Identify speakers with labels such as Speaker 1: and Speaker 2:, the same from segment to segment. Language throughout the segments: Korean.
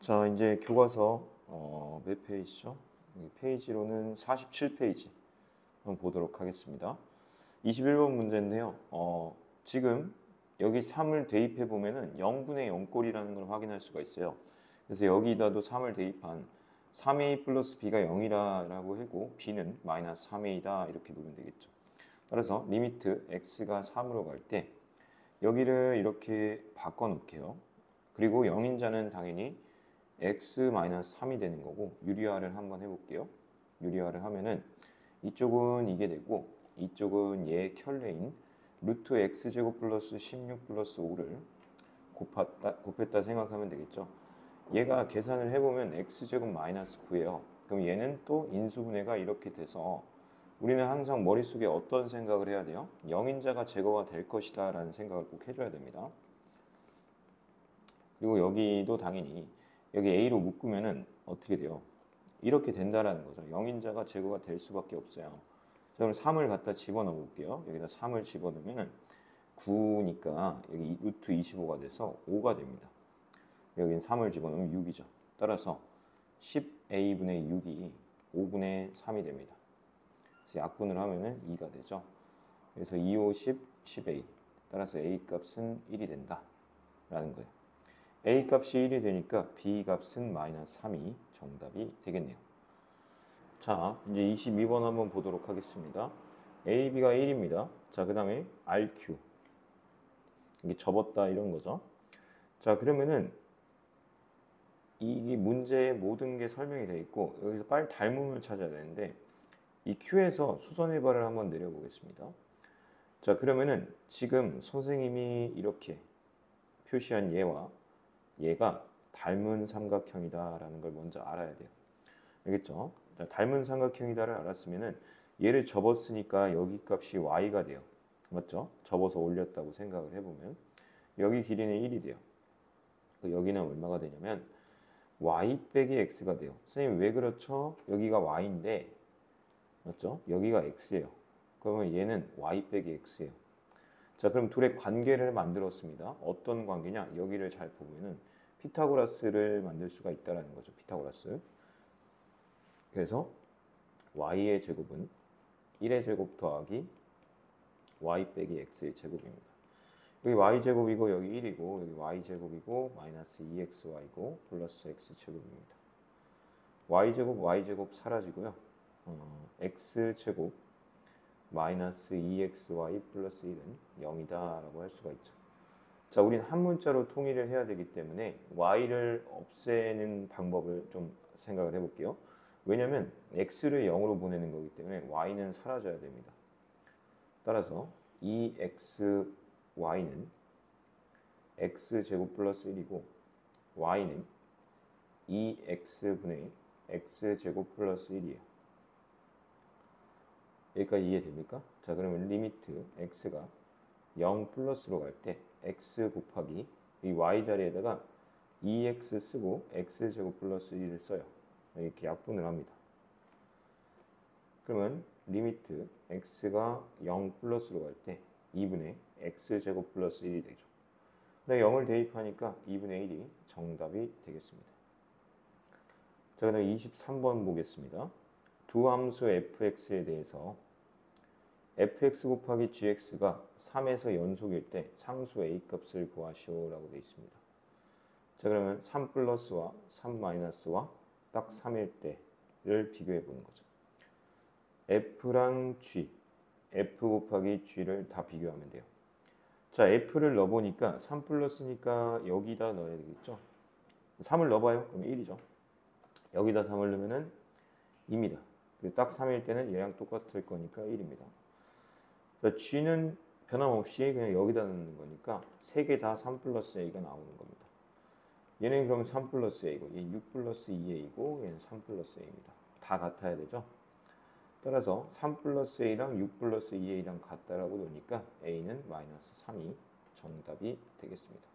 Speaker 1: 자, 이제 교과서 몇 페이지죠? 페이지로는 47페이지 한번 보도록 하겠습니다. 21번 문제인데요. 지금 여기 3을 대입해 보면은 0분의 0꼴이라는 걸 확인할 수가 있어요. 그래서 여기다도 3을 대입한 3a 플러스 b가 0이라고 하고 b는 마이너스 3a다 이렇게 놓으면 되겠죠. 따라서 리미트 x가 3으로 갈 때 여기를 이렇게 바꿔 놓을게요. 그리고 0인자는 당연히 x-3이 되는 거고 유리화를 한번 해볼게요. 유리화를 하면은 이쪽은 이게 되고 이쪽은 얘 켤레인 루트 x제곱 플러스 16 플러스 5를 곱했다 생각하면 되겠죠. 얘가 계산을 해보면 x제곱 마이너스 9예요. 그럼 얘는 또 인수분해가 이렇게 돼서 우리는 항상 머릿속에 어떤 생각을 해야 돼요? 0인자가 제거가 될 것이다 라는 생각을 꼭 해줘야 됩니다. 그리고 여기도 당연히 여기 a로 묶으면은 어떻게 돼요? 이렇게 된다라는 거죠. 0인자가 제거가 될 수밖에 없어요. 자, 그럼 3을 갖다 집어넣어 볼게요. 여기다 3을 집어넣으면은 9니까 여기 루트 25가 돼서 5가 됩니다. 여긴 3을 집어넣으면 6이죠. 따라서 10a분의 6이 5분의 3이 됩니다. 그래서 약분을 하면은 2가 되죠. 그래서 2, 5, 10, 10a. 따라서 a 값은 1이 된다. 라는 거예요. a 값이 1이 되니까 b 값은 마이너스 3이 정답이 되겠네요. 자, 이제 22번 한번 보도록 하겠습니다. a, b가 1입니다. 자, 그 다음에 rq. 이게 접었다 이런 거죠. 자, 그러면은 이 문제의 모든 게 설명이 되어 있고 여기서 빨리 닮음을 찾아야 되는데 이 q에서 수선해발을 한번 내려보겠습니다. 자, 그러면은 지금 선생님이 이렇게 표시한 얘와 얘가 닮은 삼각형이다라는 걸 먼저 알아야 돼요. 알겠죠? 자, 닮은 삼각형이다를 알았으면은 얘를 접었으니까 여기 값이 y가 돼요. 맞죠? 접어서 올렸다고 생각을 해보면 여기 길이는 1이 돼요. 여기는 얼마가 되냐면 y 빼기 x가 돼요. 선생님 왜 그렇죠? 여기가 y인데 맞죠? 여기가 x예요. 그러면 얘는 y 빼기 x예요. 자, 그럼 둘의 관계를 만들었습니다. 어떤 관계냐? 여기를 잘 보면은 피타고라스를 만들 수가 있다라는 거죠. 피타고라스. 그래서 y의 제곱은 1의 제곱 더하기 y 빼기 x의 제곱입니다. 여기 y제곱이고 여기 1이고 여기 y제곱이고 마이너스 2xy고 플러스 x제곱입니다. y제곱 사라지고요. x제곱 마이너스 2xy 플러스 1은 0이다 라고 할 수가 있죠. 자, 우리는 한 문자로 통일을 해야 되기 때문에 y를 없애는 방법을 좀 생각을 해볼게요. 왜냐하면 x를 0으로 보내는 거기 때문에 y는 사라져야 됩니다. 따라서 2xy는 x제곱 플러스 1이고 y는 2x분의 x제곱 플러스 1이에요. 여기까지 이해됩니까? 자, 그러면 리미트 x가 0 플러스로 갈 때 x 곱하기 이 y 자리에다가 2x 쓰고 x제곱 플러스 1을 써요. 이렇게 약분을 합니다. 그러면 리미트 x가 0 플러스로 갈 때 2분의 x제곱 플러스 1이 되죠. 근데 0을 대입하니까 2분의 1이 정답이 되겠습니다. 자, 그다음 23번 보겠습니다. 두 함수 fx에 대해서 fx 곱하기 gx가 3에서 연속일 때 상수 a 값을 구하시오라고 되어 있습니다. 자, 그러면 3 플러스와 3 마이너스와 딱 3일 때를 비교해 보는 거죠. f랑 g, f 곱하기 g를 다 비교하면 돼요. 자, f를 넣어보니까 3 플러스니까 여기다 넣어야 되겠죠. 3을 넣어봐요. 그럼 1이죠. 여기다 3을 넣으면 2입니다. 딱 3일 때는 얘랑 똑같을 거니까 1입니다. g는 변함없이 그냥 여기다 넣는 거니까 3개 다 3 플러스 a가 나오는 겁니다. 얘는 그럼 3 플러스 a고 얘 6 플러스 2a고 얘는 3 플러스 a입니다. 다 같아야 되죠. 따라서 3 플러스 a랑 6 플러스 2a랑 같다라고 놓으니까 a는 마이너스 3이 정답이 되겠습니다.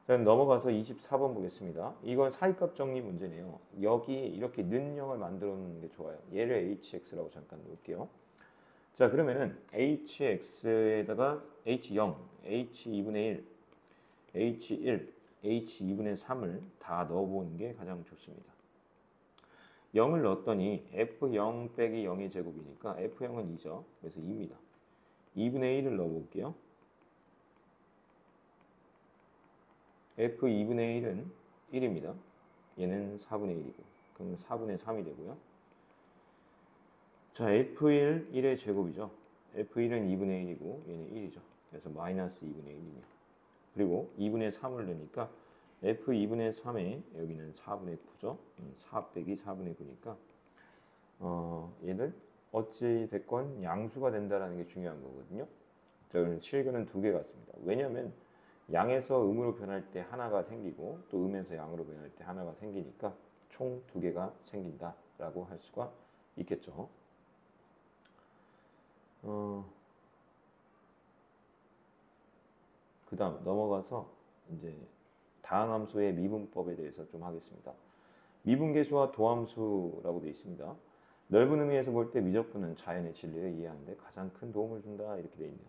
Speaker 1: 자, 넘어가서 24번 보겠습니다. 이건 사이값 정리 문제네요. 여기 이렇게 는형을 만들어 놓는 게 좋아요. 얘를 hx라고 잠깐 놓을게요. 자, 그러면은 hx에다가 h0, h2분의 1, h1, h 2분의 3을 다 넣어보는 게 가장 좋습니다. 0을 넣었더니 f0 빼기 0의 제곱이니까 f0은 2죠. 그래서 2입니다. 2분의 1을 넣어볼게요. f 2분의 1은 1입니다. 얘는 4분의 1이고 그럼 4분의 3이 되고요. 자, f1, 1의 제곱이죠. f1은 2분의 1이고 얘는 1이죠. 그래서 마이너스 2분의 1이네요. 그리고 2분의 3을 넣으니까 f2분의 3에 여기는 4분의 9죠. 4 빼기 4분의 9니까 얘는 어찌 됐건 양수가 된다는 게 중요한 거거든요. 자, 그럼 실근은 두 개 같습니다. 왜냐하면 양에서 음으로 변할 때 하나가 생기고 또 음에서 양으로 변할 때 하나가 생기니까 총 두 개가 생긴다라고 할 수가 있겠죠. 그 다음 넘어가서 이제 다항함수의 미분법에 대해서 좀 하겠습니다. 미분계수와 도함수라고 되어 있습니다. 넓은 의미에서 볼 때 미적분은 자연의 진리를 이해하는데 가장 큰 도움을 준다 이렇게 되어 있네요.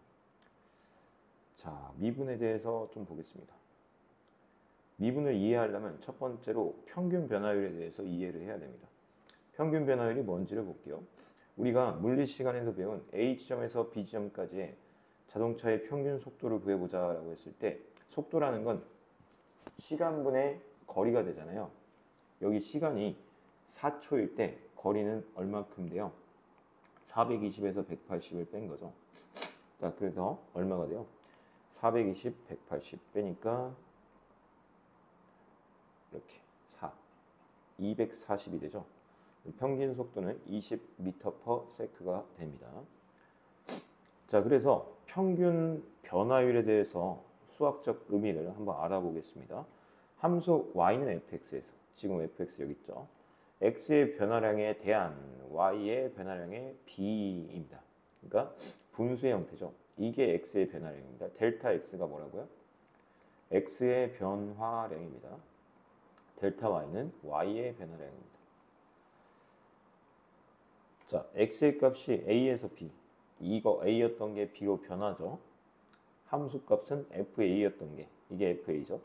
Speaker 1: 자, 미분에 대해서 좀 보겠습니다. 미분을 이해하려면 첫 번째로 평균 변화율에 대해서 이해를 해야 됩니다. 평균 변화율이 뭔지를 볼게요. 우리가 물리 시간에서 배운 A 지점에서 B 지점까지의 자동차의 평균 속도를 구해보자라고 했을 때 속도라는 건 시간분의 거리가 되잖아요. 여기 시간이 4초일 때 거리는 얼마큼 돼요? 420에서 180을 뺀 거죠. 자, 그래서 얼마가 돼요? 420, 180 빼니까 이렇게 240이 되죠. 평균 속도는 20m/s가 됩니다. 자, 그래서 평균 변화율에 대해서 수학적 의미를 한번 알아보겠습니다. 함수 y는 fx에서 지금 fx 여기 있죠. x의 변화량에 대한 y의 변화량의 b입니다. 그러니까 분수의 형태죠. 이게 x의 변화량입니다. 델타 x가 뭐라고요? x의 변화량입니다. 델타 y는 y의 변화량입니다. 자, x의 값이 a에서 b. 이거 a였던 게 b로 변하죠. 함수 값은 fa였던 게 이게 fa죠.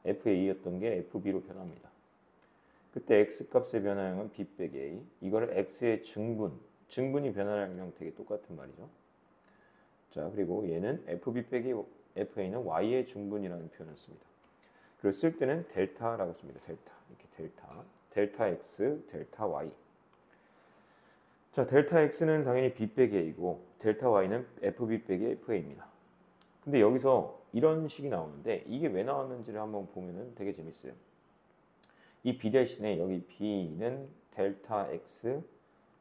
Speaker 1: fa였던 게 fb로 변합니다. 그때 x 값의 변화량은 b 빼기 a. 이거를 x의 증분이 변화량이랑 되게 똑같은 말이죠. 자, 그리고 얘는 fb 빼기 fa는 y의 증분이라는 표현을 씁니다. 그걸 쓸 때는 델타라고 씁니다. 델타. 이렇게 델타 x, 델타 y. 자, 델타 x는 당연히 b 빼기 a고 델타 y는 fb 빼기 fa입니다. 근데 여기서 이런 식이 나오는데 이게 왜 나왔는지를 한번 보면은 되게 재밌어요. 이 b 대신에 여기 b는 델타 x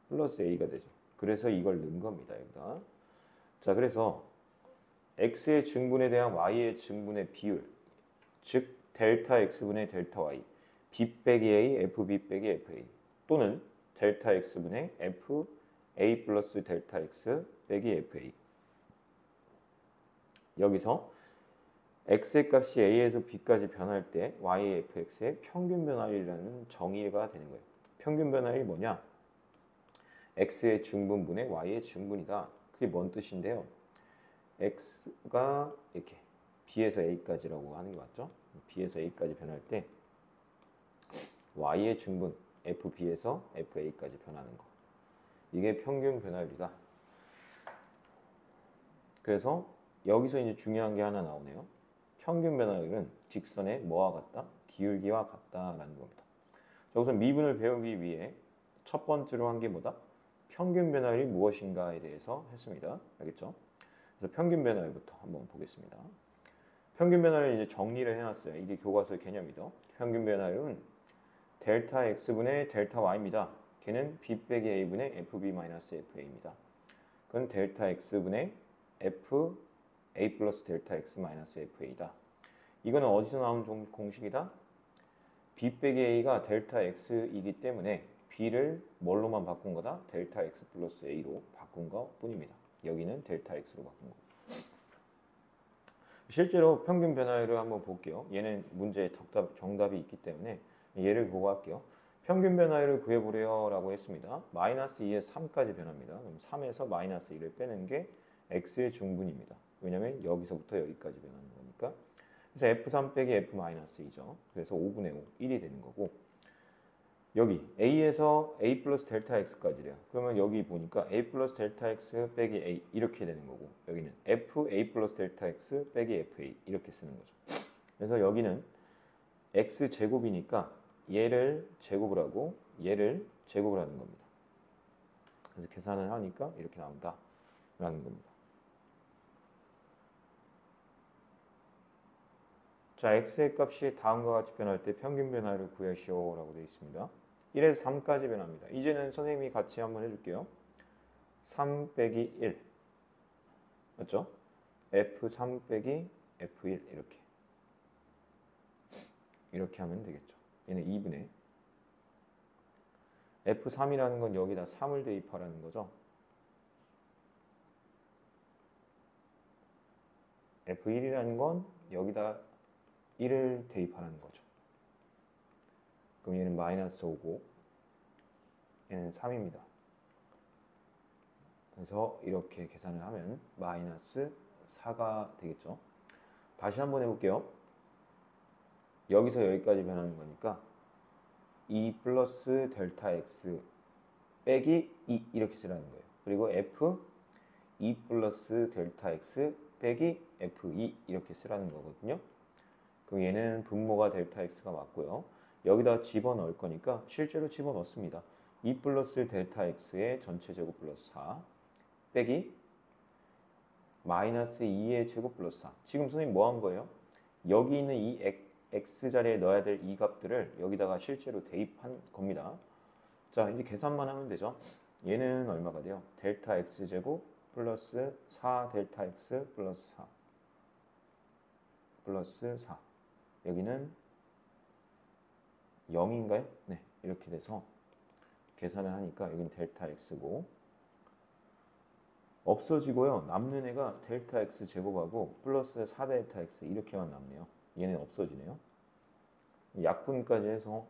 Speaker 1: 플러스 a가 되죠. 그래서 이걸 넣은 겁니다. 여기다. 자, 그래서 x의 증분에 대한 y의 증분의 비율, 즉 델타 x분의 델타 y, b 빼기 a, fb 빼기 fa 또는 델타 x분의 f a 플러스 델타 x 빼기 fa. 여기서 x의 값이 a에서 b까지 변할 때 y의 fx의 평균 변화율이라는 정의가 되는 거예요. 평균 변화율이 뭐냐? x의 증분분의 y의 증분이다. 그게 뭔 뜻인데요? x가 이렇게 b에서 a까지라고 하는 게 맞죠? b에서 a까지 변할 때 y의 증분 fb에서 fa까지 변하는 거. 이게 평균 변화율이다. 그래서 여기서 이제 중요한 게 하나 나오네요. 평균 변화율은 직선의 뭐와 같다? 기울기와 같다라는 겁니다. 자, 우선 미분을 배우기 위해 첫 번째로 한 게 뭐다? 평균 변화율이 무엇인가에 대해서 했습니다. 알겠죠? 그래서 평균 변화율부터 한번 보겠습니다. 평균 변화율 이제 정리를 해놨어요. 이게 교과서 개념이죠. 평균 변화율은 델타 x분의 델타 y입니다. 걔는 b 빼기 a분의 fb-fa입니다. 그건 델타 x분의 f a 플러스 델타 x 마이너스 fa이다. 이거는 어디서 나온 공식이다? b 빼기 a가 델타 x이기 때문에 b를 뭘로만 바꾼 거다? 델타 x 플러스 a로 바꾼 것 뿐입니다. 여기는 델타 x로 바꾼 거. 실제로 평균 변화율을 한번 볼게요. 얘는 문제에 정답이 있기 때문에 얘를 보고 할게요. 평균 변화율을 구해보래요 라고 했습니다. 마이너스 2에서 3까지 변합니다. 그럼 3에서 마이너스 1을 빼는 게 x의 중분입니다. 왜냐하면 여기서부터 여기까지 변하는 거니까. 그래서 F3 빼기 F-2죠. 그래서 5분의 5, 1이 되는 거고 여기 A에서 A 플러스 델타 X까지래요. 그러면 여기 보니까 A 플러스 델타 X 빼기 A 이렇게 되는 거고 여기는 F A 플러스 델타 X 빼기 FA 이렇게 쓰는 거죠. 그래서 여기는 X 제곱이니까 얘를 제곱을 하고 얘를 제곱을 하는 겁니다. 그래서 계산을 하니까 이렇게 나온다 라는 겁니다. 자, x의 값이 다음과 같이 변할 때 평균 변화를 구하시오 라고 되어 있습니다. 1에서 3까지 변합니다. 이제는 선생님이 같이 한번 해줄게요. 3 빼기 1 맞죠? F3 빼기 F1 이렇게 하면 되겠죠. 얘는 2분의 F3이라는 건 여기다 3을 대입하라는 거죠. F1이라는 건 여기다 1을 대입하라는 거죠. 그럼 얘는 마이너스 5고 얘는 3입니다. 그래서 이렇게 계산을 하면 마이너스 4가 되겠죠. 다시 한번 해볼게요. 여기서 여기까지 변하는 거니까 2 플러스 델타 x 빼기 2 이렇게 쓰라는 거예요. 그리고 f 2 플러스 델타 x 빼기 f2 이렇게 쓰라는 거거든요. 그럼 얘는 분모가 델타 x가 맞고요. 여기다 집어넣을 거니까 실제로 집어넣습니다. 2 플러스 델타 x의 전체 제곱 플러스 4 빼기 마이너스 2의 제곱 플러스 4. 지금 선생님 뭐 한 거예요? 여기 있는 이 x 자리에 넣어야 될 이 값들을 여기다가 실제로 대입한 겁니다. 자, 이제 계산만 하면 되죠. 얘는 얼마가 돼요? 델타 x 제곱 플러스 4 델타 x 플러스 4 플러스 4. 여기는 0인가요? 네, 이렇게 돼서 계산을 하니까 여기는 델타 x고 없어지고요. 남는 애가 델타 x 제곱하고 플러스 4 델타 x 이렇게만 남네요. 얘는 없어지네요. 약분까지 해서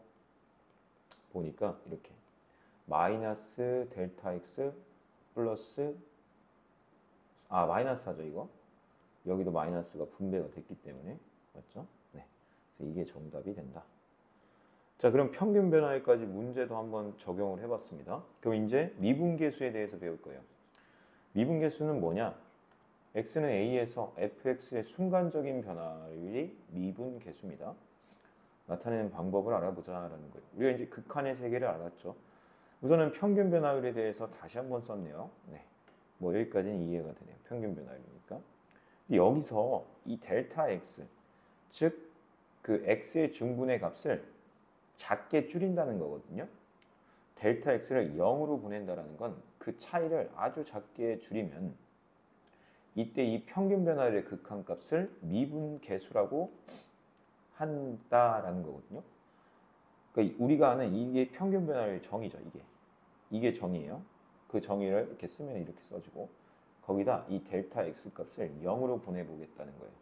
Speaker 1: 보니까 이렇게 마이너스 델타 x 플러스 마이너스 하죠 이거. 여기도 마이너스가 분배가 됐기 때문에 맞죠? 네. 그래서 이게 정답이 된다. 자, 그럼 평균 변화에까지 문제도 한번 적용을 해봤습니다. 그럼 이제 미분계수에 대해서 배울 거예요. 미분계수는 뭐냐? x는 a에서 fx의 순간적인 변화율이 미분계수입니다. 나타내는 방법을 알아보자라는 거예요. 우리가 이제 극한의 세계를 알았죠. 우선은 평균 변화율에 대해서 다시 한번 썼네요. 네, 뭐 여기까지는 이해가 되네요. 평균 변화율이니까. 여기서 이 델타 x, 즉 그 x의 중분의 값을 작게 줄인다는 거거든요. 델타 x를 0으로 보낸다는 건 그 차이를 아주 작게 줄이면 이때 이 평균 변화율의 극한값을 미분계수라고 한다라는 거거든요. 그러니까 우리가 아는 이게 평균 변화율의 정의죠. 이게 정의예요. 그 정의를 이렇게 쓰면 이렇게 써주고 거기다 이 델타 x 값을 0으로 보내보겠다는 거예요.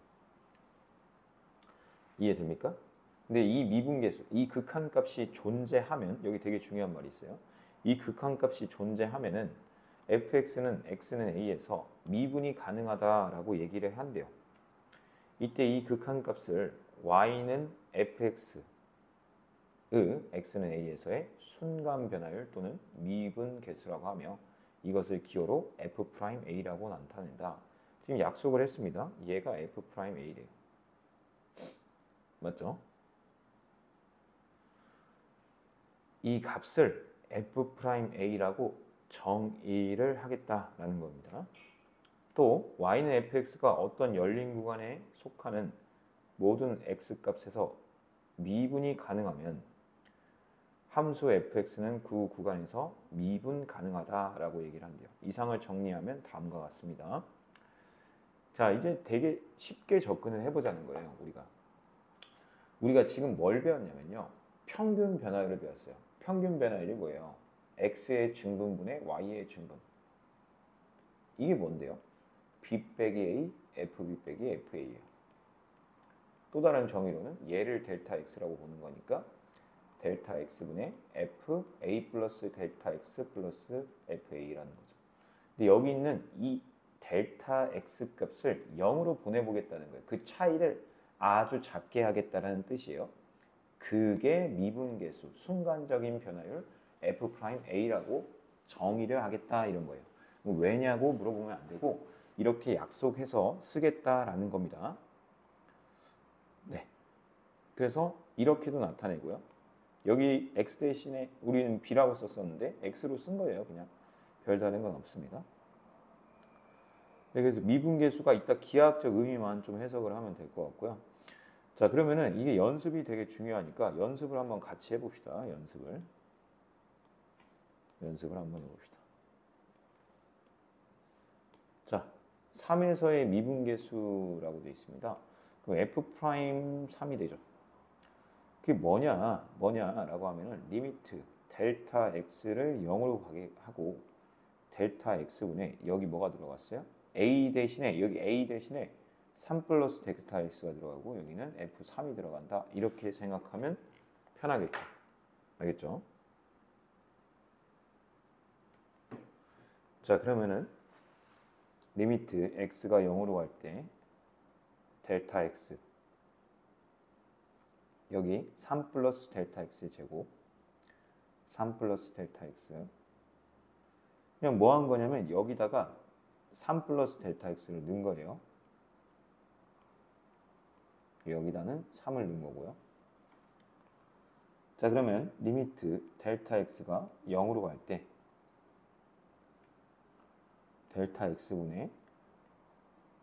Speaker 1: 이해됩니까? 근데 이 미분계수, 이 극한값이 존재하면 여기 되게 중요한 말이 있어요. 이 극한값이 존재하면은 fx는 x는 a에서 미분이 가능하다라고 얘기를 한대요. 이때 이 극한값을 y는 fx의 x는 a에서의 순간 변화율 또는 미분 계수라고 하며 이것을 기호로 f'a라고 나타낸다. 지금 약속을 했습니다. 얘가 f'a래요. 맞죠? 이 값을 f'a라고 정의를 하겠다라는 겁니다. 또 y는 fx가 어떤 열린 구간에 속하는 모든 x값에서 미분이 가능하면 함수 fx는 그 구간에서 미분 가능하다라고 얘기를 한대요. 이상을 정리하면 다음과 같습니다. 자, 이제 되게 쉽게 접근을 해보자는 거예요. 우리가 지금 뭘 배웠냐면요. 평균 변화율을 배웠어요. 평균 변화율이 뭐예요? x의 증분분의 y의 증분. 이게 뭔데요? b 빼기 a, fb 빼기 fa예요. 또 다른 정의로는 얘를 델타 x라고 보는 거니까 델타 x분의 f a 플러스 델타 x 플러스 fa라는 거죠. 근데 여기 있는 이 델타 x 값을 0으로 보내보겠다는 거예요. 그 차이를 아주 작게 하겠다라는 뜻이에요. 그게 미분계수, 순간적인 변화율 F'A라고 정의를 하겠다 이런 거예요. 왜냐고 물어보면 안 되고 이렇게 약속해서 쓰겠다라는 겁니다. 네. 그래서 이렇게도 나타내고요. 여기 x 대신에 우리는 b라고 썼었는데 x로 쓴 거예요. 그냥 별다른 건 없습니다. 네, 그래서 미분계수가 이따 기하학적 의미만 좀 해석을 하면 될 것 같고요. 자, 그러면은 이게 연습이 되게 중요하니까 연습을 한번 같이 해봅시다. 연습을 한번 해봅시다. 자, 3에서의 미분계수라고 되어 있습니다. 그럼 F'3이 되죠. 그게 뭐냐라고 하면은 리미트 델타 x를 0으로 가게 하고 델타 x분의 여기 뭐가 들어갔어요? a 대신에 여기 a 대신에 3 플러스 델타 x가 들어가고 여기는 F3이 들어간다. 이렇게 생각하면 편하겠죠. 알겠죠? 자, 그러면은 리미트 x가 0으로 갈 때 델타 x 여기 3 플러스 델타 x 제곱 3 플러스 델타 x 그냥 뭐 한 거냐면 여기다가 3 플러스 델타 x를 넣은 거예요. 여기다는 3을 넣은 거고요. 자, 그러면 리미트 델타 x가 0으로 갈 때 델타 x분의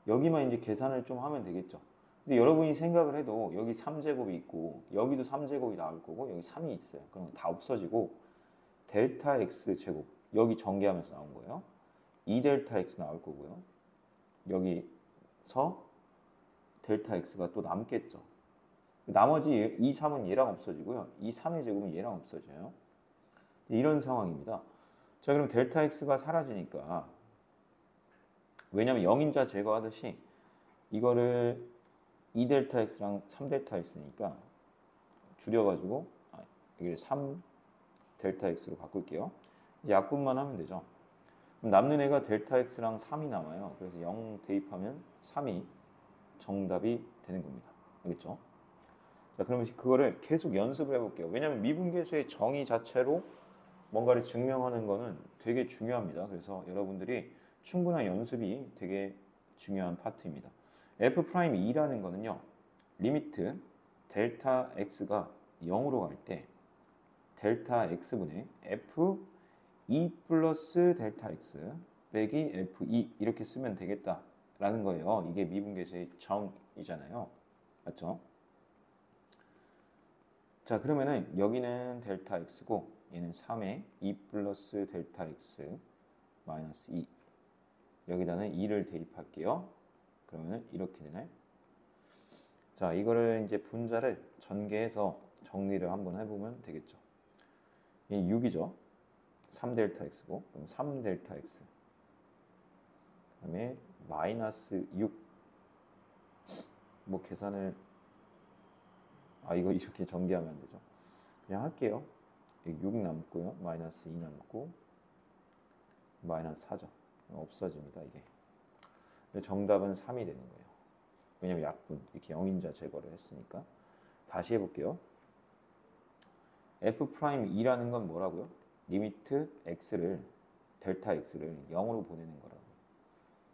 Speaker 1: 여기만 이제 계산을 좀 하면 되겠죠. 근데 여러분이 생각을 해도 여기 3제곱이 있고 여기도 3제곱이 나올 거고 여기 3이 있어요. 그럼 다 없어지고 델타 x 제곱 여기 전개하면서 나온 거예요. 2델타 x 나올 거고요. 여기서 델타 x가 또 남겠죠. 나머지 이 3은 얘랑 없어지고요. 이 3의 제곱은 얘랑 없어져요. 이런 상황입니다. 자, 그럼 델타 x가 사라지니까 왜냐면 0인자 제거하듯이 이거를 2델타 x랑 3델타 x니까 줄여가지고 여기를 3델타 x로 바꿀게요. 이제 약분만 하면 되죠. 그럼 남는 애가 델타 x랑 3이 남아요. 그래서 0 대입하면 3이 정답이 되는 겁니다. 알겠죠? 자, 그러면 그거를 계속 연습을 해볼게요. 왜냐하면 미분계수의 정의 자체로 뭔가를 증명하는 거는 되게 중요합니다. 그래서 여러분들이 충분한 연습이 되게 중요한 파트입니다. F'E라는 거는요. 리미트 델타 x가 0으로 갈 때 델타 x분의 F2 플러스 델타 x 빼기 F2 이렇게 쓰면 되겠다라는 거예요. 이게 미분계수의 정이잖아요. 맞죠? 자, 그러면은 여기는 델타 x고 얘는 3의 2 플러스 델타 x 마이너스 2 여기다는 2를 대입할게요. 그러면은 이렇게 되나요? 자, 이거를 이제 분자를 전개해서 정리를 한번 해보면 되겠죠. 이 6이죠. 3델타 x고 그럼 3델타 x 그다음에 마이너스 6 뭐 계산을 이거 이렇게 전개하면 안 되죠. 그냥 할게요. 6 남고요. 마이너스 2 남고 마이너스 4죠. 없어집니다. 이게. 정답은 3이 되는 거예요. 왜냐면 약분 이렇게 영인자 제거를 했으니까. 다시 해볼게요. F'E라는 건 뭐라고요? 리미트 x를 델타 x를 0으로 보내는 거라고.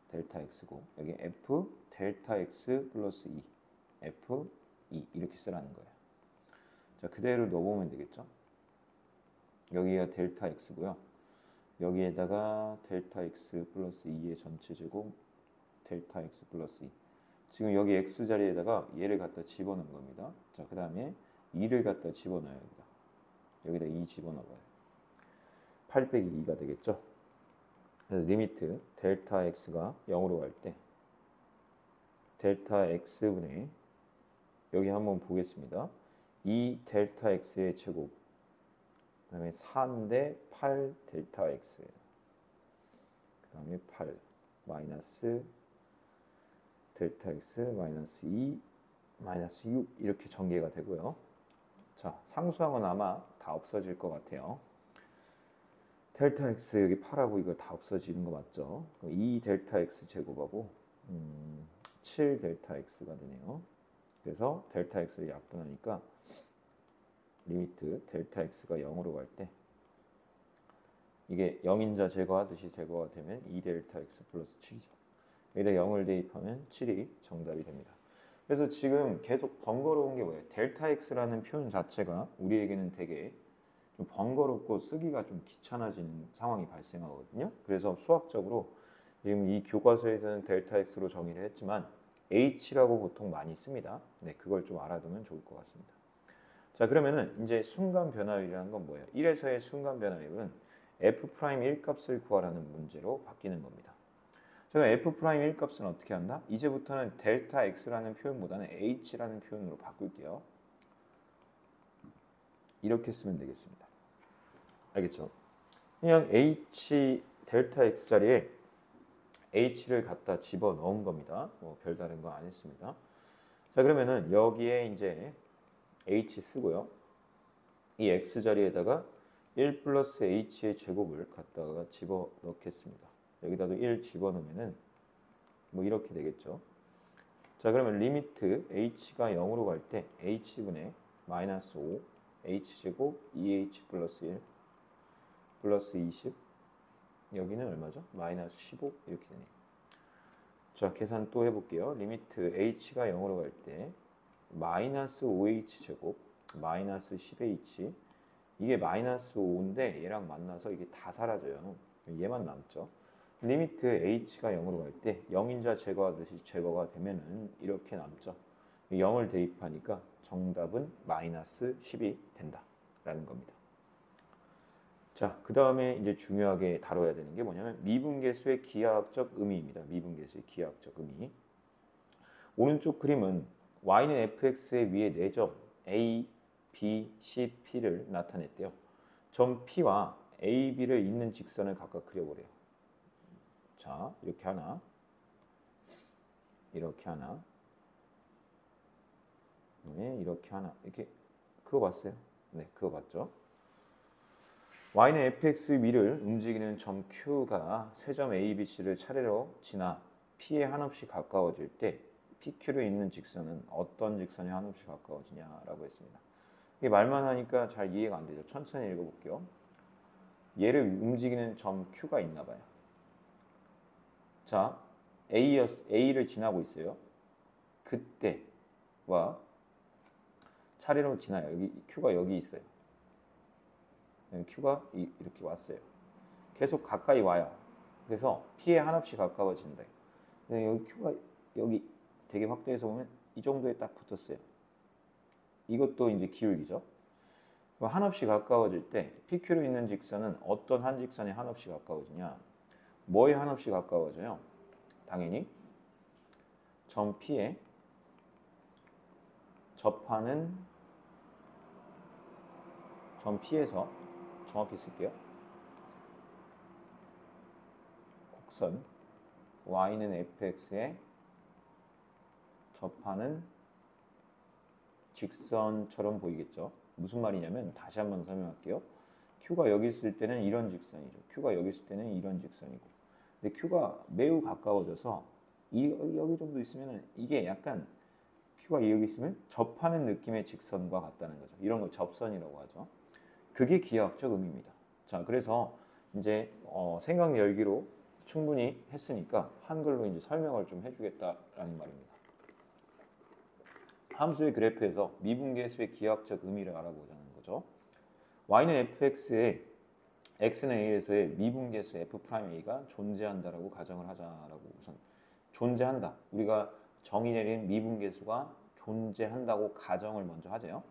Speaker 1: 델타 x고 여기 F 델타 x 플러스 2 F 2 이렇게 쓰라는 거예요. 자, 그대로 넣어보면 되겠죠. 여기가 델타 x고요. 여기에다가 델타 x 플러스 2의 전체 제곱 델타 x 플러스 2 지금 여기 x 자리에다가 얘를 갖다 집어넣은 겁니다. 자, 그 다음에 2를 갖다 집어넣어요. 여기다 2 집어넣어요. 8 빼기 2가 되겠죠. 그래서 리미트 델타 x가 0으로 갈 때 델타 x분의 여기 한번 보겠습니다. 2 델타 x의 제곱 그 다음에 4인데 8 델타 x 그 다음에 8 마이너스 델타 x 마이너스 2 마이너스 6 이렇게 전개가 되고요. 자, 상수항은 아마 다 없어질 것 같아요. 델타 x 여기 8하고 이거 다 없어지는 거 맞죠? 2 델타 x 제곱하고 7 델타 x가 되네요. 그래서 델타 x를 약분하니까 리미트 델타 x가 0으로 갈 때 이게 0인자 제거하듯이 제거가 되면 2델타 x 플러스 7이죠. 여기다 0을 대입하면 7이 정답이 됩니다. 그래서 지금 계속 번거로운 게 뭐예요? 델타 x라는 표현 자체가 우리에게는 되게 좀 번거롭고 쓰기가 좀 귀찮아지는 상황이 발생하거든요. 그래서 수학적으로 지금 이 교과서에서는 델타 x로 정의를 했지만 h라고 보통 많이 씁니다. 네, 그걸 좀 알아두면 좋을 것 같습니다. 자, 그러면은 이제 순간 변화율이라는 건 뭐예요? 1에서의 순간 변화율은 f'1 값을 구하라는 문제로 바뀌는 겁니다. 자, 그럼 f'1 값은 어떻게 한다? 이제부터는 델타 x라는 표현보다는 h라는 표현으로 바꿀게요. 이렇게 쓰면 되겠습니다. 알겠죠? 그냥 h 델타 x 자리에 h를 갖다 집어 넣은 겁니다. 뭐 별다른 거 안 했습니다. 자, 그러면은 여기에 이제 h 쓰고요. 이 x 자리에다가 1 플러스 h의 제곱을 갖다가 집어 넣겠습니다. 여기다도 1 집어 넣으면은 뭐 이렇게 되겠죠. 자, 그러면 리미트 h가 0으로 갈 때 h분의 마이너스 5 h제곱 2h 플러스 1 플러스 20 여기는 얼마죠? 마이너스 15 이렇게 되네요. 자, 계산 또 해볼게요. 리미트 h가 0으로 갈 때 마이너스 5h 제곱 마이너스 10h 이게 마이너스 5인데 얘랑 만나서 이게 다 사라져요. 얘만 남죠. 리미트 h가 0으로 갈 때 0인자 제거하듯이 제거가 되면은 이렇게 남죠. 0을 대입하니까 정답은 마이너스 10이 된다라는 겁니다. 자, 그 다음에 이제 중요하게 다뤄야 되는 게 뭐냐면 미분계수의 기하학적 의미입니다. 미분계수의 기하학적 의미. 오른쪽 그림은 y는 fx의 위에 4점 a, b, c, p를 나타냈대요. 점 p와 a, b를 잇는 직선을 각각 그려보래요. 자, 이렇게 하나, 이렇게 하나, 네, 이렇게 하나, 이렇게 그거 봤어요? 네, 그거 봤죠? y는 fx 위를 움직이는 점 q가 세 점 a, b, c를 차례로 지나 p에 한없이 가까워질 때 PQ를 잇는 직선은 어떤 직선이 한없이 가까워지냐라고 했습니다. 이게 말만 하니까 잘 이해가 안 되죠. 천천히 읽어볼게요. 얘를 움직이는 점 Q가 있나 봐요. 자, A를 지나고 있어요. 그때와 차례로 지나요. 여기 Q가 여기 있어요. Q가 이렇게 왔어요. 계속 가까이 와요. 그래서 P에 한없이 가까워진다. 여기 Q가 여기 되게 확대해서 보면 이 정도에 딱 붙었어요. 이것도 이제 기울기죠. 한없이 가까워질 때 PQ로 있는 직선은 어떤 한 직선이 한없이 가까워지냐? 뭐에 한없이 가까워져요? 당연히 점 P에 접하는 점 P에서 정확히 쓸게요. 곡선 y는 fx에 접하는 직선처럼 보이겠죠. 무슨 말이냐면 다시 한번 설명할게요. Q가 여기 있을 때는 이런 직선이죠. Q가 여기 있을 때는 이런 직선이고. 근데 Q가 매우 가까워져서 여기 정도 있으면 이게 약간 Q가 여기 있으면 접하는 느낌의 직선과 같다는 거죠. 이런 걸 접선이라고 하죠. 그게 기하학적 의미입니다. 자, 그래서 이제 생각 열기로 충분히 했으니까 한글로 이제 설명을 좀 해주겠다라는 말입니다. 함수의 그래프에서 미분계수의 기하학적 의미를 알아보자는 거죠. y는 fx에 x는 a에서의 미분계수 f'a가 존재한다라고 가정을 하자라고 우선 존재한다. 우리가 정의 내린 미분계수가 존재한다고 가정을 먼저 하죠.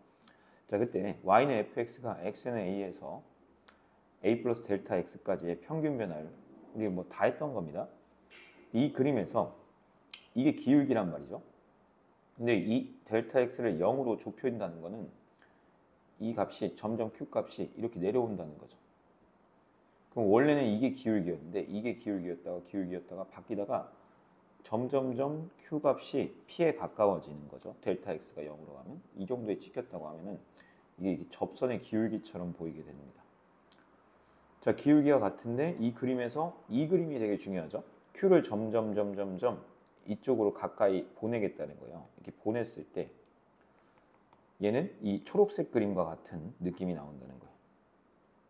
Speaker 1: 자, 그때 y는 fx가 x는 a에서 a 플러스 델타 x까지의 평균 변화를 우리 뭐 다 했던 겁니다. 이 그림에서 이게 기울기란 말이죠. 근데 이 델타 x를 0으로 좁혀진다는 거는 이 값이 점점 q 값이 이렇게 내려온다는 거죠. 그럼 원래는 이게 기울기였는데 이게 기울기였다가 바뀌다가 점점점 q 값이 p에 가까워지는 거죠. 델타 x가 0으로 가면 이 정도에 찍혔다고 하면은 이게 접선의 기울기처럼 보이게 됩니다. 자, 기울기와 같은데 이 그림에서 이 그림이 되게 중요하죠. q를 점점 이쪽으로 가까이 보내겠다는 거예요. 이렇게 보냈을 때 얘는 이 초록색 그림과 같은 느낌이 나온다는 거예요.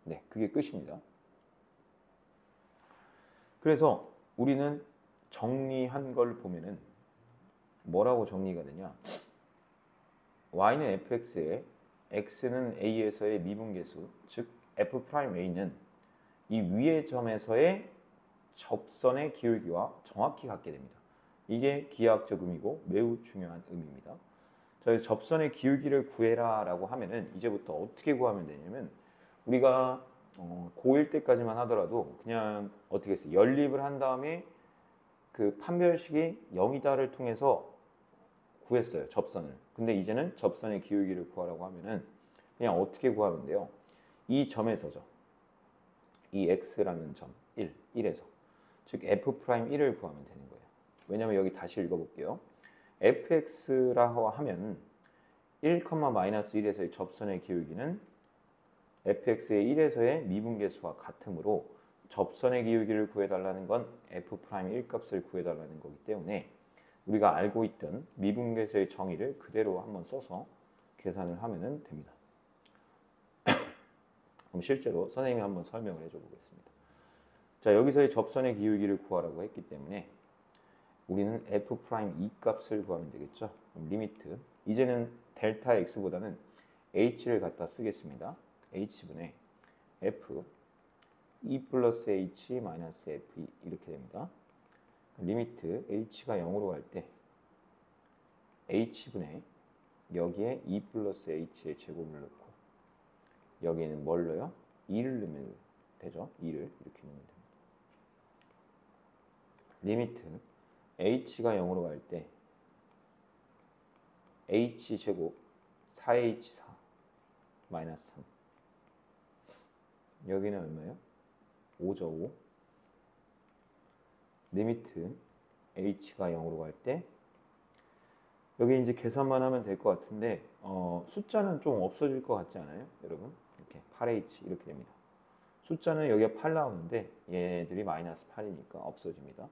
Speaker 1: 네, 그게 끝입니다. 그래서 우리는 정리한 걸 보면은 뭐라고 정리가 되냐? y는 fx에 x는 a에서의 미분계수, 즉 f'a는 이 위의 점에서의 접선의 기울기와 정확히 같게 됩니다. 이게 기하학적 의미고 매우 중요한 의미입니다. 자, 그래서 접선의 기울기를 구해라 라고 하면은 이제부터 어떻게 구하면 되냐면 우리가 고1 때까지만 하더라도 그냥 어떻게 했어요? 연립을 한 다음에 그 판별식이 0이다를 통해서 구했어요. 접선을. 근데 이제는 접선의 기울기를 구하라고 하면은 그냥 어떻게 구하면 돼요? 이 점에서죠. 이 x라는 점 1에서 즉 f'1을 구하면 되는 거예요. 왜냐면 여기 다시 읽어볼게요. fx라고 하면 1,-1에서의 접선의 기울기는 fx의 1에서의 미분계수와 같으므로 접선의 기울기를 구해달라는 건 f'1 값을 구해달라는 거기 때문에 우리가 알고 있던 미분계수의 정의를 그대로 한번 써서 계산을 하면 됩니다. 그럼 실제로 선생님이 한번 설명을 해줘 보겠습니다. 자, 여기서의 접선의 기울기를 구하라고 했기 때문에 우리는 f'2 값을 구하면 되겠죠. 그럼 리미트 이제는 델타 x보다는 h를 갖다 쓰겠습니다. h분의 f 2 플러스 h 마이너스 f 이렇게 됩니다. 리미트 h가 0으로 갈 때 h분의 여기에 2 플러스 h의 제곱을 넣고 여기에는 뭘 넣어요? 2를 넣으면 되죠. 2를 이렇게 넣으면 됩니다. 리미트 h가 0으로 갈 때 h제곱 4h4 마이너스 3 여기는 얼마예요? 5죠. 5 리미트 h가 0으로 갈 때 여기 이제 계산만 하면 될 것 같은데 숫자는 좀 없어질 것 같지 않아요? 여러분 이렇게 8h 이렇게 됩니다. 숫자는 여기가 8 나오는데 얘들이 마이너스 8이니까 없어집니다.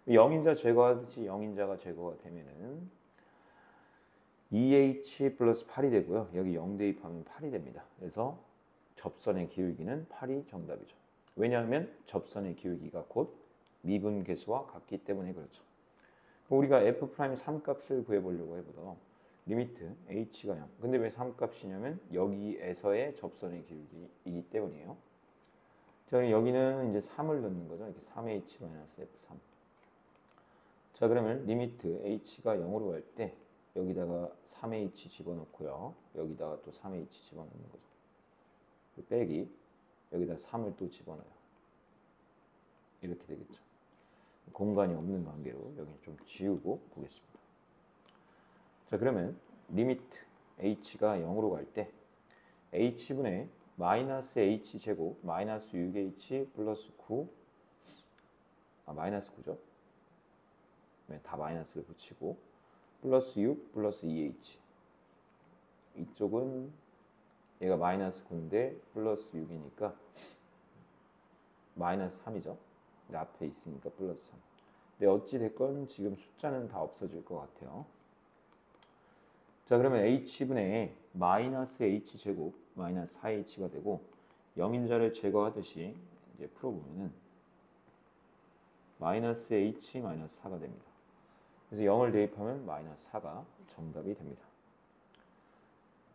Speaker 1: 0인자 제거하듯이 0인자가 제거가 되면은 2h 플러스 8이 되고요. 여기 0 대입하면 8이 됩니다. 그래서 접선의 기울기는 8이 정답이죠. 왜냐하면 접선의 기울기가 곧 미분계수와 같기 때문에 그렇죠. 우리가 f'3 값을 구해보려고 해보더 리미트 h가 0. 근데 왜 3 값이냐면 여기에서의 접선의 기울기이기 때문이에요. 자, 여기는 이제 3을 넣는 거죠. 이렇게 3h-f3. 자, 그러면 리미트 h가 0으로 갈 때 여기다가 3h 집어넣고요. 여기다가 또 3h 집어넣는 거죠. 빼기 여기다 3을 또 집어넣어요. 이렇게 되겠죠. 공간이 없는 관계로 여기 좀 지우고 보겠습니다. 자, 그러면 리미트 h가 0으로 갈 때 h분의 마이너스 h제곱 마이너스 6h 플러스 9 마이너스 9죠. 네, 다 마이너스를 붙이고 플러스 6 플러스 2h 이쪽은 얘가 마이너스 9인데 플러스 6이니까 마이너스 3이죠. 근데 앞에 있으니까 플러스 3. 근데 어찌됐건 지금 숫자는 다 없어질 것 같아요. 자, 그러면 h분의 마이너스 h제곱 마이너스 4h가 되고 0인자를 제거하듯이 이제 풀어보면은 마이너스 h 마이너스 4가 됩니다. 그래서 0을 대입하면 마이너스 4가 정답이 됩니다.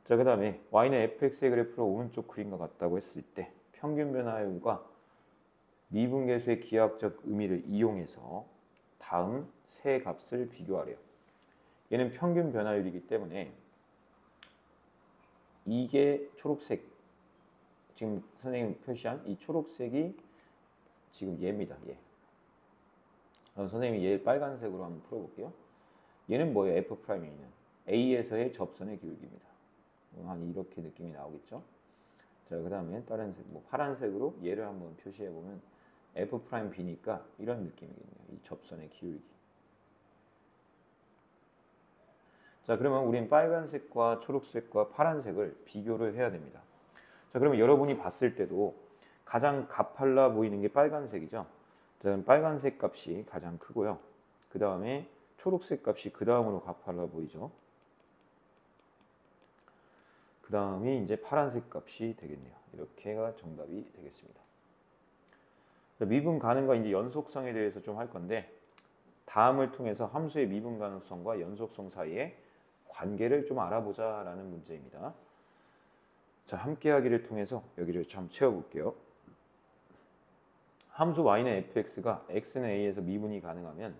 Speaker 1: 자, 그 다음에 y는 fx의 그래프를 오른쪽 그림과 같다고 했을 때 평균 변화율과 미분계수의 기하학적 의미를 이용해서 다음 세 값을 비교하래요. 얘는 평균 변화율이기 때문에 이게 초록색, 지금 선생님 표시한 이 초록색이 지금 얘입니다. 얘. 그럼 선생님이 얘 빨간색으로 한번 풀어볼게요. 얘는 뭐예요? F'A는 A에서의 접선의 기울기입니다. 한 이렇게 느낌이 나오겠죠? 자, 그 다음에 다른 색, 뭐 파란색으로 얘를 한번 표시해보면 F'B니까 이런 느낌이겠네요. 이 접선의 기울기. 자, 그러면 우린 빨간색과 초록색과 파란색을 비교를 해야 됩니다. 자, 그러면 여러분이 봤을 때도 가장 가팔라 보이는 게 빨간색이죠. 자, 그럼 빨간색 값이 가장 크고요. 그 다음에 초록색 값이 그 다음으로 가팔라 보이죠. 그 다음이 이제 파란색 값이 되겠네요. 이렇게가 정답이 되겠습니다. 미분 가능과 이제 연속성에 대해서 좀 할 건데 다음을 통해서 함수의 미분 가능성과 연속성 사이의 관계를 좀 알아보자라는 문제입니다. 자, 함께하기를 통해서 여기를 좀 채워볼게요. 함수 y는 fx가 x는 a에서 미분이 가능하면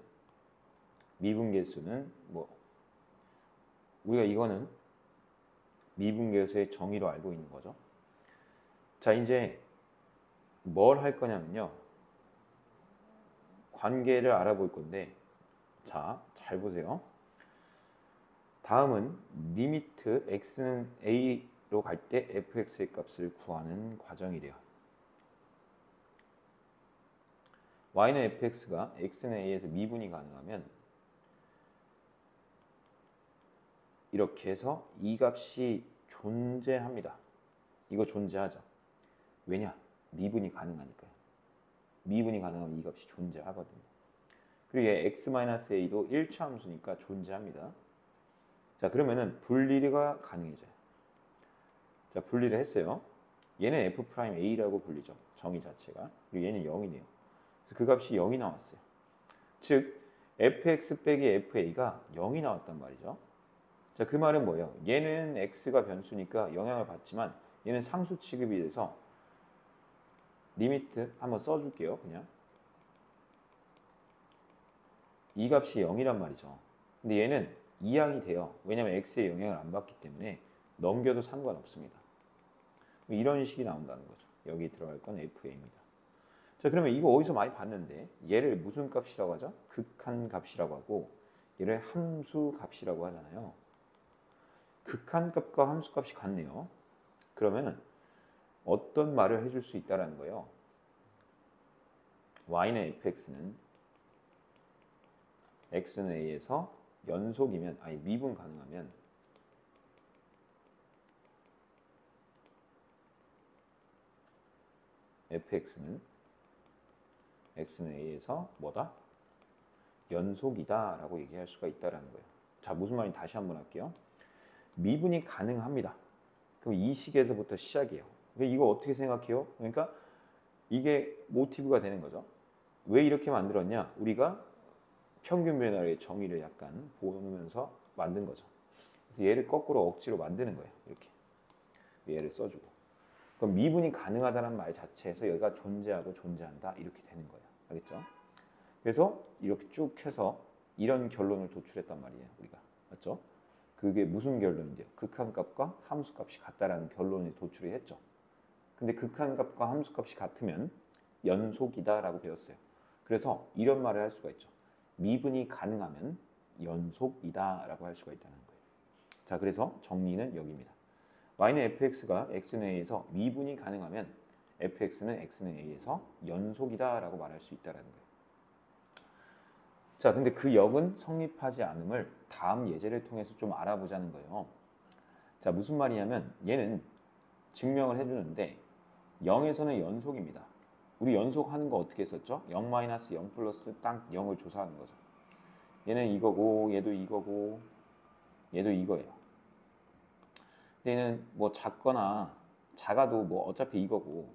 Speaker 1: 미분 계수는 우리가 이거는 미분 계수의 정의로 알고 있는 거죠. 자, 이제 뭘 할 거냐면요. 관계를 알아볼 건데 자, 잘 보세요. 다음은 리미트 x는 a로 갈 때 fx의 값을 구하는 과정이래요. y는 fx가 x는 a에서 미분이 가능하면 이렇게 해서 이 값이 존재합니다. 이거 존재하죠. 왜냐? 미분이 가능하니까요. 미분이 가능하면 이 값이 존재하거든요. 그리고 얘 x-a도 1차 함수니까 존재합니다. 자, 그러면은 분리가 가능해져요. 자, 분리를 했어요. 얘는 f'a라고 불리죠. 정의 자체가. 그리고 얘는 0이네요. 그래서 그 값이 0이 나왔어요. 즉 fx 빼기 fa가 0이 나왔단 말이죠. 자, 그 말은 뭐예요? 얘는 x가 변수니까 영향을 받지만 얘는 상수 취급이 돼서 리미트 한번 써줄게요. 그냥 이 값이 0이란 말이죠. 근데 얘는 이항이 돼요. 왜냐하면 x의 영향을 안 받기 때문에 넘겨도 상관없습니다. 이런 식이 나온다는 거죠. 여기 들어갈 건 fa입니다. 자, 그러면 이거 어디서 많이 봤는데 얘를 무슨 값이라고 하죠? 극한 값이라고 하고 얘를 함수 값이라고 하잖아요. 극한 값과 함수 값이 같네요. 그러면 어떤 말을 해줄 수 있다라는 거예요. y는 fx는 x는 a에서 연속이면 미분 가능하면 fx는 x는 a에서 뭐다? 연속이다 라고 얘기할 수가 있다라는 거예요. 자, 무슨 말인지 다시 한번 할게요. 미분이 가능합니다. 그럼 이 식에서부터 시작이에요. 이거 어떻게 생각해요? 그러니까 이게 모티브가 되는 거죠. 왜 이렇게 만들었냐? 우리가 평균 변화의 정의를 약간 보면서 만든 거죠. 그래서 얘를 거꾸로 억지로 만드는 거예요. 이렇게 얘를 써주고. 그럼 미분이 가능하다는 말 자체에서 여기가 존재하고 존재한다 이렇게 되는 거예요. 알겠죠? 그래서 이렇게 쭉 해서 이런 결론을 도출했단 말이에요. 우리가 맞죠? 그게 무슨 결론인데요? 극한값과 함수값이 같다라는 결론을 도출을 했죠. 근데 극한값과 함수값이 같으면 연속이다라고 배웠어요. 그래서 이런 말을 할 수가 있죠. 미분이 가능하면 연속이다라고 할 수가 있다는 거예요. 자, 그래서 정리는 여기입니다. y는 fx가 x는 a에서 미분이 가능하면 fx는 x는 a에서 연속이다라고 말할 수 있다는 거예요. 자, 근데 그 역은 성립하지 않음을 다음 예제를 통해서 좀 알아보자는 거예요. 자, 무슨 말이냐면 얘는 증명을 해주는데 0에서는 연속입니다. 우리 연속하는 거 어떻게 했었죠? 0-0 플러스 딱 0을 조사하는 거죠. 얘는 이거고 얘도 이거고 얘도 이거예요. 얘는 뭐 작거나 작아도 뭐 어차피 이거고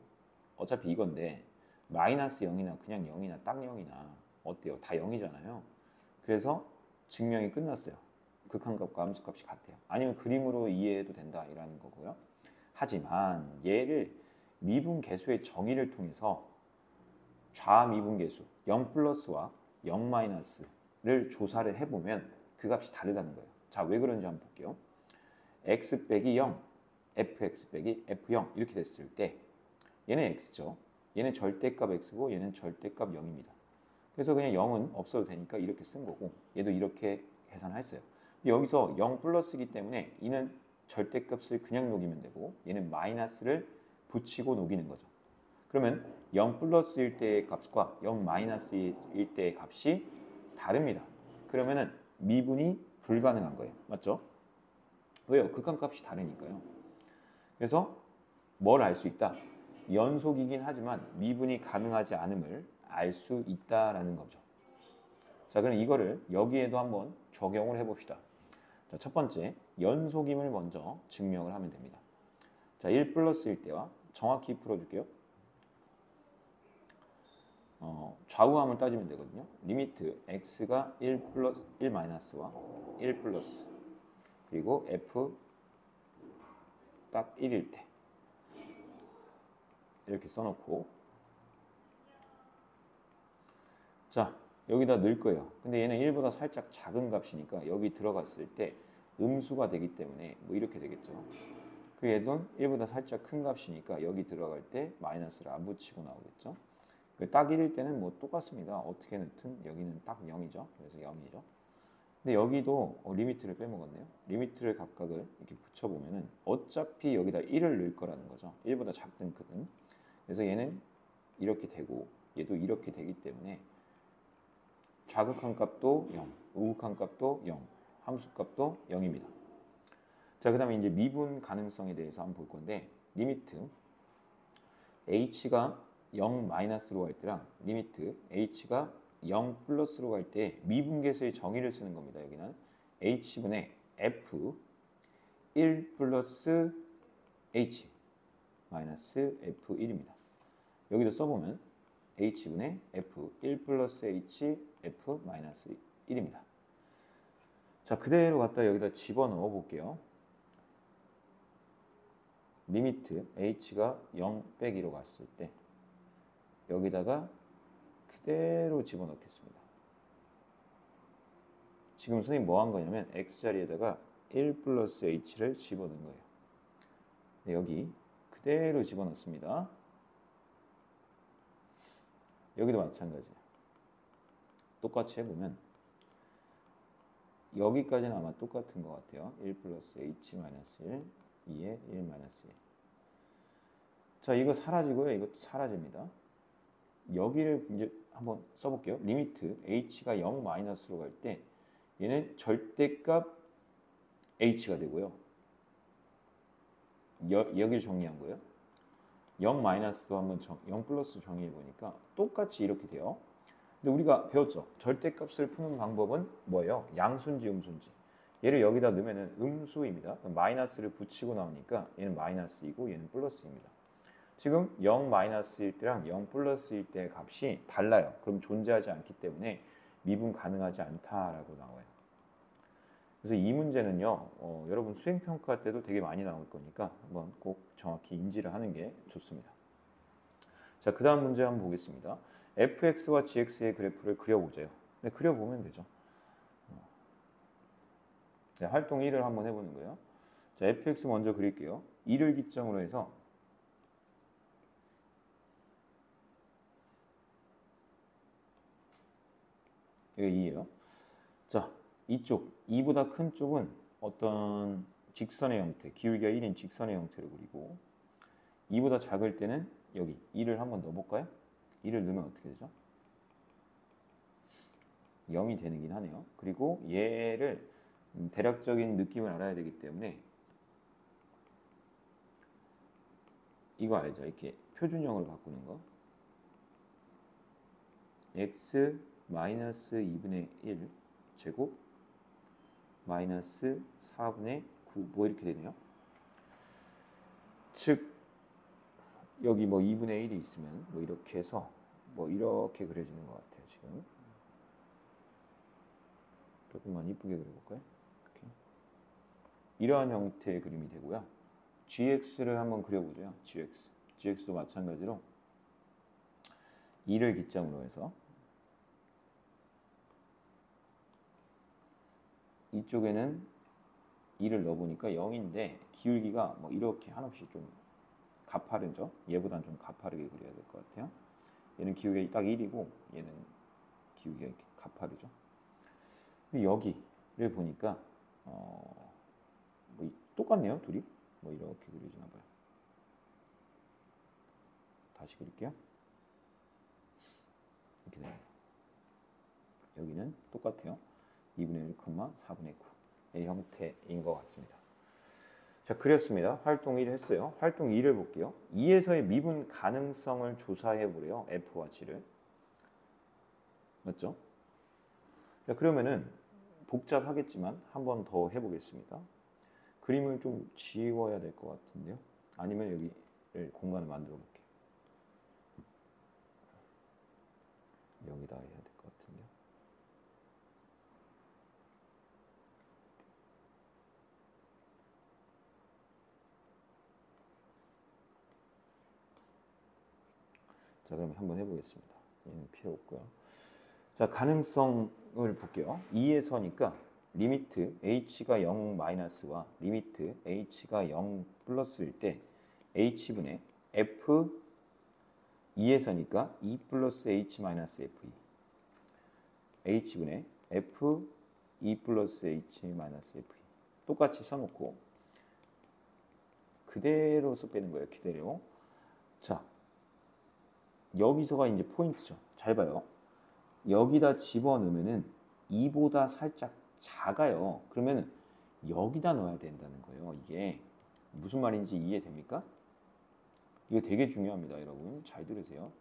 Speaker 1: 어차피 이건데 마이너스 0이나 그냥 0이나 딱 0이나 어때요? 다 0이잖아요. 그래서 증명이 끝났어요. 극한값과 함수값이 같아요. 아니면 그림으로 이해해도 된다 이라는 거고요. 하지만 얘를 미분 계수의 정의를 통해서 좌미분계수 0 플러스와 0 마이너스를 조사를 해보면 그 값이 다르다는 거예요. 자, 왜 그런지 한번 볼게요. x 빼기 0, fx 빼기 f0 이렇게 됐을 때 얘는 x죠. 얘는 절대값 x고 얘는 절대값 0입니다. 그래서 그냥 0은 없어도 되니까 이렇게 쓴 거고 얘도 이렇게 계산했어요. 여기서 0 플러스이기 때문에 이는 절대값을 그냥 녹이면 되고 얘는 마이너스를 붙이고 녹이는 거죠. 그러면 0 플러스일 때의 값과 0 마이너스일 때의 값이 다릅니다. 그러면은 미분이 불가능한 거예요. 맞죠? 왜요? 극한값이 다르니까요. 그래서 뭘 알 수 있다? 연속이긴 하지만 미분이 가능하지 않음을 알 수 있다라는 거죠. 자, 그럼 이거를 여기에도 한번 적용을 해봅시다. 자, 첫 번째, 연속임을 먼저 증명을 하면 됩니다. 자, 1 플러스일 때와 정확히 풀어줄게요. 좌우함을 따지면 되거든요. 리미트 x가 1 플러스 1 마이너스와 1 플러스 그리고 f 딱 1일 때 이렇게 써놓고 자 여기다 넣을 거예요. 근데 얘는 1보다 살짝 작은 값이니까 여기 들어갔을 때 음수가 되기 때문에 뭐 이렇게 되겠죠. 그 얘도 1보다 살짝 큰 값이니까 여기 들어갈 때 마이너스를 안 붙이고 나오겠죠. 딱 1일 때는 뭐 똑같습니다. 어떻게 넣든 여기는 딱 0이죠. 그래서 0이죠. 근데 여기도 리미트를 빼먹었네요. 리미트를 각각을 이렇게 붙여보면은 어차피 여기다 1을 넣을 거라는 거죠. 1보다 작든 크든. 그래서 얘는 이렇게 되고 얘도 이렇게 되기 때문에 좌극한 값도 0, 우극한 값도 0, 함수 값도 0입니다. 자, 그 다음에 이제 미분 가능성에 대해서 한번 볼 건데 리미트 h가 0 마이너스로 갈 때랑 리미트 h가 0 플러스로 갈 때 미분계수의 정의를 쓰는 겁니다. 여기는 h분의 f 1 플러스 h 마이너스 f1입니다. 여기도 써보면 h분의 f 1 플러스 h f 마이너스 1입니다. 자, 그대로 갖다 여기다 집어넣어 볼게요. 리미트 h가 0 빼기로 갔을 때 여기다가 그대로 집어넣겠습니다. 지금 선생님 뭐 한 거냐면 x자리에다가 1 플러스 h를 집어넣은 거예요. 네, 여기 그대로 집어넣습니다. 여기도 마찬가지예요. 똑같이 해보면 여기까지는 아마 똑같은 것 같아요. 1 플러스 h 마이너스 1, 2에 1 마이너스 1. 자, 이거 사라지고요. 이것도 사라집니다. 여기를 이제 한번 써볼게요. 리미트 h가 0 마이너스로 갈 때 얘는 절대값 h가 되고요. 여기를 정리한 거예요. 0 마이너스도 한번 0 플러스 정리해 보니까 똑같이 이렇게 돼요. 근데 우리가 배웠죠. 절대값을 푸는 방법은 뭐예요? 양수인지 음수인지. 얘를 여기다 넣으면 음수입니다. 마이너스를 붙이고 나오니까 얘는 마이너스이고 얘는 플러스입니다. 지금 0 마이너스일 때랑 0 플러스일 때의 값이 달라요. 그럼 존재하지 않기 때문에 미분 가능하지 않다라고 나와요. 그래서 이 문제는요, 여러분 수행평가 때도 되게 많이 나올 거니까 한번 꼭 정확히 인지를 하는 게 좋습니다. 자, 그 다음 문제 한번 보겠습니다. fx와 gx의 그래프를 그려보자요. 네, 그려보면 되죠. 네, 활동 1을 한번 해보는 거예요. 자, fx 먼저 그릴게요. 2를 기점으로 해서 이게 2예요. 자, 이쪽 2보다 큰 쪽은 어떤 직선의 형태, 기울기가 1인 직선의 형태를 그리고 2보다 작을 때는 여기 2를 한번 넣어볼까요? 2를 넣으면 어떻게 되죠? 0이 되긴 하네요. 그리고 얘를 대략적인 느낌을 알아야 되기 때문에 이거 알죠? 이렇게 표준형으로 바꾸는 거. x 마이너스 2분의 1 제곱 마이너스 4분의 9 뭐 이렇게 되네요. 즉 여기 뭐 2분의 1이 있으면 뭐 이렇게 해서 뭐 이렇게 그려지는 것 같아요. 지금 조금만 이쁘게 그려볼까요? 이렇게. 이러한 형태의 그림이 되고요. gx를 한번 그려보죠. gx도 마찬가지로 2를 기점으로 해서 이쪽에는 2를 넣어보니까 0인데 기울기가 뭐 이렇게 한없이 좀 가파르죠. 얘보다는 좀 가파르게 그려야 될 것 같아요. 얘는 기울기가 딱 1이고 얘는 기울기가 이렇게 가파르죠. 여기를 보니까 뭐 똑같네요. 둘이 뭐 이렇게 그려지나 봐요. 다시 그릴게요. 이렇게 됩니다. 여기는 똑같아요. 2분의 1, 4분의 9의 형태인 것 같습니다. 자, 그렸습니다. 활동 1 했어요. 활동 2를 볼게요. 2에서의 미분 가능성을 조사해 보래요. F와 G를. 맞죠? 자, 그러면은 복잡하겠지만 한 번 더 해보겠습니다. 그림을 좀 지워야 될 것 같은데요. 아니면 여기를 공간을 만들어 볼게요. 여기다 해야 될 것 같은데요. 자, 그럼 한번 해보겠습니다. 얘는 필요 없고요. 자, 가능성을 볼게요. 2에서니까 리미트 h가 0 마이너스와 리미트 h가 0 플러스일 때 h분의 f 2에서니까 2 플러스 h 마이너스 f2 h분의 f 2 플러스 h 마이너스 f2 똑같이 써놓고 그대로 써 빼는 거예요. 그대로. 자, 여기서가 이제 포인트죠. 잘 봐요. 여기다 집어넣으면은 2보다 살짝 작아요. 그러면 여기다 넣어야 된다는 거예요. 이게 무슨 말인지 이해됩니까? 이거 되게 중요합니다, 여러분. 잘 들으세요.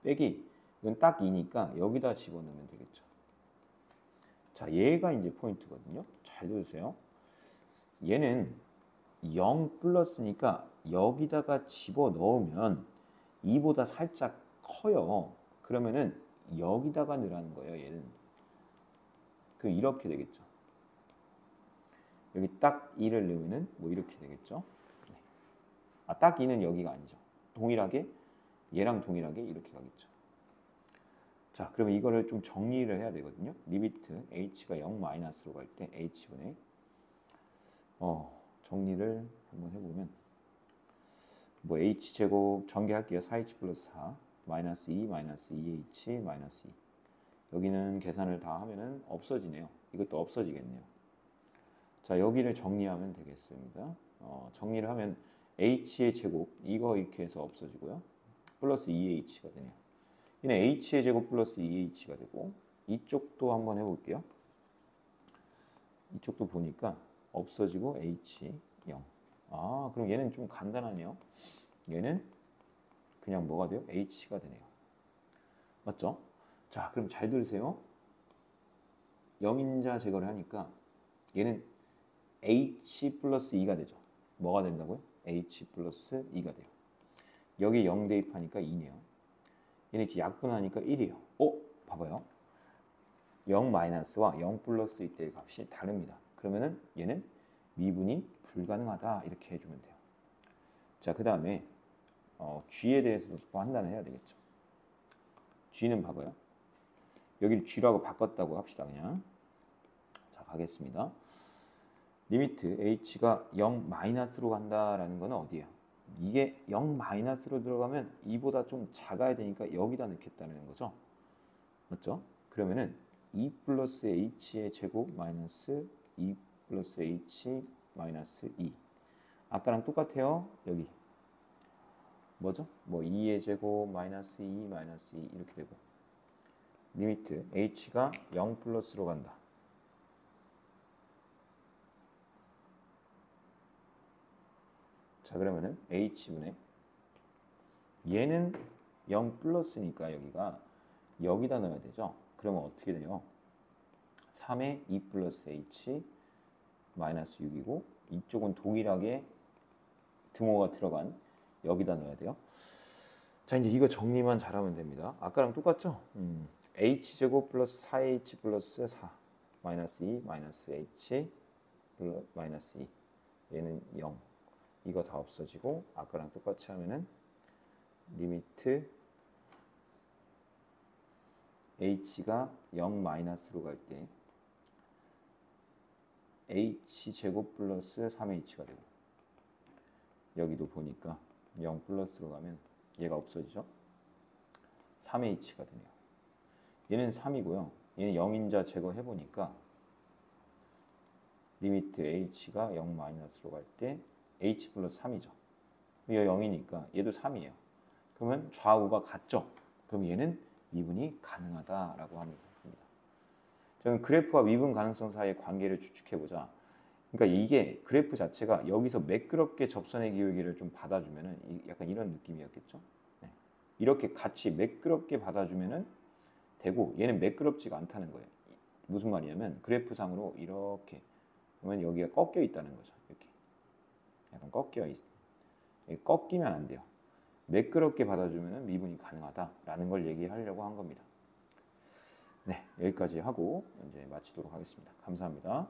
Speaker 1: 빼기, 이건 딱 2니까 여기다 집어넣으면 되겠죠. 자, 얘가 이제 포인트거든요. 잘 들으세요. 얘는 0 플러스니까 여기다가 집어넣으면 2보다 살짝 커요. 그러면은 여기다가 넣으라는 거예요, 얘는. 그럼 이렇게 되겠죠. 여기 딱 2를 넣으면은 뭐 이렇게 되겠죠. 네. 아, 딱 2는 여기가 아니죠. 동일하게, 얘랑 동일하게 이렇게 가겠죠. 자, 그러면 이거를 좀 정리를 해야 되거든요. 리미트 h가 0 마이너스로 갈 때 h분의 정리를 한번 해보면 뭐 h제곱 전개할게요. 4h 플러스 4 마이너스 2 마이너스 2h 마이너스 2 여기는 계산을 다 하면은 없어지네요. 이것도 없어지겠네요. 자, 여기를 정리하면 되겠습니다. 정리를 하면 h의 제곱 이거 이렇게 해서 없어지고요. 플러스 2h가 되네요. 얘는 h의 제곱 플러스 2h가 되고 이쪽도 한번 해볼게요. 이쪽도 보니까 없어지고 h 0. 아, 그럼 얘는 좀 간단하네요. 얘는 그냥 뭐가 돼요? h가 되네요. 맞죠? 자, 그럼 잘 들으세요. 0인자 제거를 하니까 얘는 h 플러스 2가 되죠. 뭐가 된다고요? h 플러스 2가 돼요. 여기 0 대입하니까 2네요. 얘는 이렇게 약분하니까 1이에요. 봐봐요. 0 마이너스와 0 플러스 이때의 값이 다릅니다. 그러면은 얘는 미분이 불가능하다 이렇게 해주면 돼요. 자, 그 다음에 g에 대해서도 판단을 해야 되겠죠. g는 봐봐요. 여기를 g라고 바꿨다고 합시다. 그냥. 자, 가겠습니다. 리미트 h가 0 마이너스로 간다라는 건 어디예요? 이게 0 마이너스로 들어가면 2보다 좀 작아야 되니까 여기다 넣겠다는 거죠. 맞죠? 그러면은 2 플러스 h의 제곱 마이너스 2 플러스 h 마이너스 2 아까랑 똑같아요. 여기 뭐죠? 뭐 2의 제곱 마이너스 2 마이너스 2 이렇게 되고 리미트 h가 0 플러스로 간다. 자, 그러면은 h분의 얘는 0 플러스니까 여기다 넣어야 되죠. 그러면 어떻게 돼요? 3의 2 플러스 h 마이너스 6이고 이쪽은 동일하게 등호가 들어간 여기다 넣어야 돼요. 자, 이제 이거 정리만 잘하면 됩니다. 아까랑 똑같죠? h제곱 플러스 4h 플러스 4 마이너스 2 마이너스 h 마이너스 2 얘는 0 이거 다 없어지고 아까랑 똑같이 하면은 리미트 h가 0 마이너스로 갈 때 h제곱 플러스 3h가 되고 여기도 보니까 0 플러스로 가면 얘가 없어지죠. 3h가 되네요. 얘는 3이고요. 얘는 0인자 제거해보니까 리미트 h가 0 마이너스로 갈 때 h 플러스 3이죠. 얘가 0이니까 얘도 3이에요. 그러면 좌우가 같죠. 그럼 얘는 미분이 가능하다라고 합니다. 저는 그래프와 미분 가능성 사이의 관계를 추측해보자. 그러니까 이게 그래프 자체가 여기서 매끄럽게 접선의 기울기를 좀 받아주면은 약간 이런 느낌이었겠죠. 네. 이렇게 같이 매끄럽게 받아주면은 되고 얘는 매끄럽지가 않다는 거예요. 무슨 말이냐면 그래프상으로 이렇게 그러면 여기가 꺾여 있다는 거죠. 이렇게 약간 꺾여 있. 꺾이면 안 돼요. 매끄럽게 받아주면 미분이 가능하다라는 걸 얘기하려고 한 겁니다. 네, 여기까지 하고 이제 마치도록 하겠습니다. 감사합니다.